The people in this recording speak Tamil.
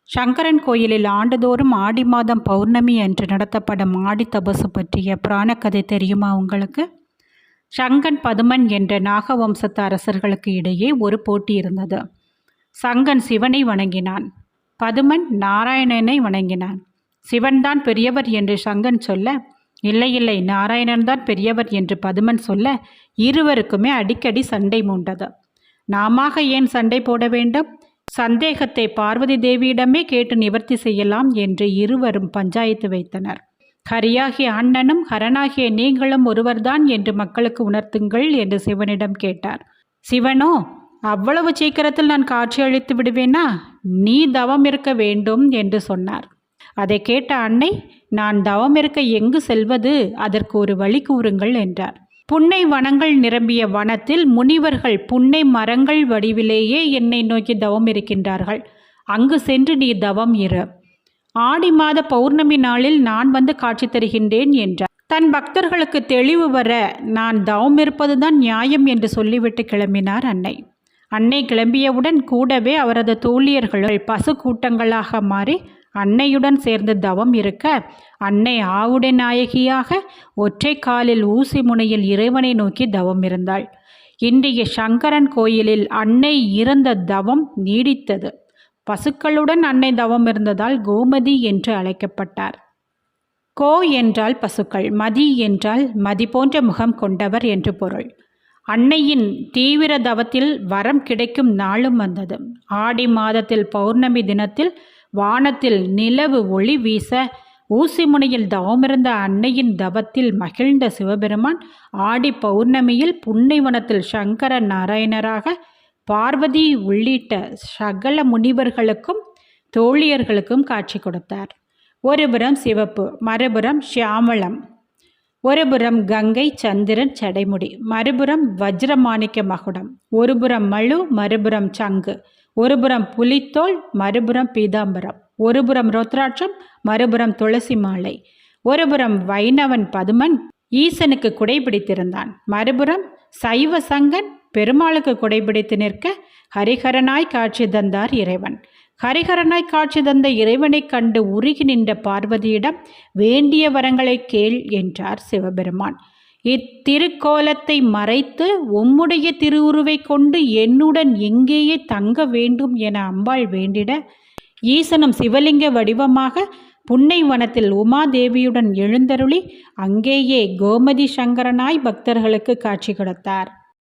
சங்கரன் கோயிலில் ஆண்டுதோறும் ஆடி மாதம் பௌர்ணமி அன்று நடத்தப்படும் ஆடி தபசு பற்றிய புராண கதை தெரியுமா உங்களுக்கு? சங்கன் பதுமன் என்ற நாகவம்சத்து அரசர்களுக்கு இடையே ஒரு போட்டி இருந்தது. சங்கன் சிவனை வணங்கினான், பதுமன் நாராயணனை வணங்கினான். சிவன்தான் பெரியவர் என்று சங்கன் சொல்ல, இல்லை இல்லை நாராயணன் தான் பெரியவர் என்று பதுமன் சொல்ல, இருவருக்குமே அடிக்கடி சண்டை மூண்டது. நாம ஏன் சண்டை போட வேண்டும்? சந்தேகத்தை பார்வதி தேவியிடமே கேட்டு நிவர்த்தி செய்யலாம் என்று இருவரும் பஞ்சாயத்து வைத்தனர். ஹரியாகிய அண்ணனும் ஹரனாகிய நீங்களும் ஒருவர்தான் என்று மக்களுக்கு உணர்த்துங்கள் என்று சிவனிடம் கேட்டார். சிவனோ, அவ்வளவு சீக்கிரத்தில் நான் காட்சி அளித்து விடுவேனா? நீ தவம் இருக்க வேண்டும் என்று சொன்னார். அதை கேட்ட அன்னை, நான் தவம் இருக்க எங்கு செல்வது? அதற்கு ஒரு வழி கூறுங்கள் என்றார். புன்னை வனங்கள் நிரம்பிய வனத்தில் முனிவர்கள் புன்னை மரங்கள் வடிவிலேயே என்னை நோக்கி தவம் இருக்கின்றார்கள். அங்கு சென்று நீ தவம் இரு. ஆடி மாத பௌர்ணமி நாளில் நான் வந்து காட்சி தருகின்றேன் என்றார். தன் பக்தர்களுக்கு தெளிவு வர நான் தவம் இருப்பதுதான் நியாயம் என்று சொல்லிவிட்டு கிளம்பினார் அன்னை. அன்னை கிளம்பியவுடன் கூடவே அவரது தோழியர்கள் பசு கூட்டங்களாக மாறி அன்னையுடன் சேர்ந்து தவம் இருக்க, அன்னை ஆவுடை நாயகியாக ஒற்றை காலில் ஊசி முனையில் இறைவனை நோக்கி தவம் இருந்தாள். இன்றைய சங்கரன் கோயிலில் அன்னை இருந்த தவம் நீடித்தது. பசுக்களுடன் அன்னை தவம் இருந்ததால் கோமதி என்று அழைக்கப்பட்டார். கோ என்றால் பசுக்கள், மதி என்றால் மதி போன்ற முகம் கொண்டவர் என்று பொருள். அன்னையின் தீவிர தவத்தில் வரம் கிடைக்கும் நாளும் வந்தது. ஆடி மாதத்தில் பௌர்ணமி தினத்தில் வானத்தில் நிலவு ஒளி வீச, ஊசி முனையில் தவமிருந்த அன்னையின் தவத்தில் மகிழ்ந்த சிவபெருமான் ஆடி பௌர்ணமியில் புன்னைவனத்தில் சங்கர நாராயணராக பார்வதி உள்ளிட்ட சகல முனிவர்களுக்கும் தோழியர்களுக்கும் காட்சி கொடுத்தார். ஒருபுறம் சிவப்பு, மறுபுறம் சியாமளம், ஒருபுறம் கங்கை சந்திரன் சடைமுடி, மறுபுறம் வஜ்ரமாணிக்க மகுடம், ஒருபுறம் மழு, மறுபுறம் சங்கு, ஒருபுறம் புலித்தோல், மறுபுறம் பீதாம்பரம், ஒருபுறம் ருத்ராட்சம், மறுபுறம் துளசி மாலை, ஒருபுறம் வைணவன் பதுமன் ஈசனுக்கு குடைபிடித்திருந்தான், மறுபுறம் சைவ சங்கன் பெருமாளுக்கு குடைபிடித்து நிற்க ஹரிஹரனாய் காட்சி தந்தார் இறைவன். ஹரிஹரனாய் காட்சி தந்த இறைவனை கண்டு உருகி நின்ற பார்வதியிடம் வேண்டிய வரங்களை கேள் என்றார் சிவபெருமான். இத்திருக்கோலத்தை மறைத்து உம்முடைய திருவுருவை கொண்டு என்னுடன் எங்கேயே தங்க வேண்டும் என அம்பாள் வேண்டிட, ஈசனும் சிவலிங்க வடிவமாக புன்னை வனத்தில் உமாதேவியுடன் எழுந்தருளி அங்கேயே கோமதி சங்கரனாய் பக்தர்களுக்கு காட்சி கொடுத்தார்.